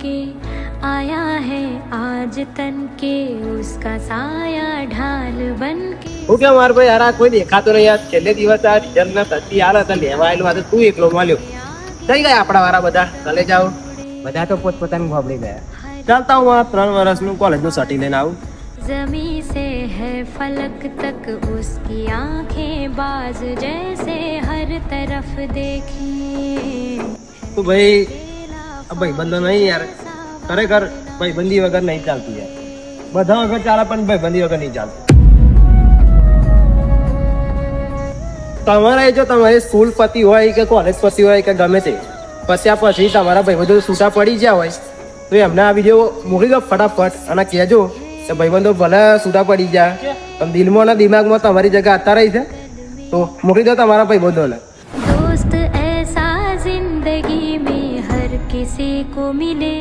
के आया है आज तन के उसका साया ढाल बन के। હું કે માર ભાઈ યાર આ કોઈ દેખાતો નહીં યાર છેલ્લે દિવસ આ રિઝલ્ટ ના થતી યાર હતા લેવા આવેલું આ તો તું એકલો મળ્યો થઈ ગયા આપણા વાળા બધા કાલે જાઓ બધા તો પોતપોતાનું ભાવડી ગયા ચાલતા હું આ 3 વર્ષનું કોલેજનું સર્ટી લઈને આવું जमी से है फलक तक उसकी आंखें बाज जैसे हर तरफ देखें। તો ભાઈ આ ભાઈબંધો નહીં યાર ખરેખર ભાઈબંધી વગર નહીં ચાલતું યાર બધા વગર ચાલે પણ ભાઈબંધી વગર નહીં ચાલતું તમારે જો તમારી સ્કૂલ પતી હોય કે કોલેજ પતી હોય કે ગમે તે પછી તમારા ભાઈબંધો છૂટા પડી ગયા હોય તો એમને આ વિડીયો મોકલી દો ફટાફટ અને કહેજો કે ભાઈબંધો ભલે છૂટા પડી ગયા પણ દિલમાં અને દિમાગમાં તમારી જગ્યા અત્યારે રહી છે તો મોકલી દો તમારા ભાઈબંધોને दोस्त ऐसा जिंदगी में हर किसी को मिले।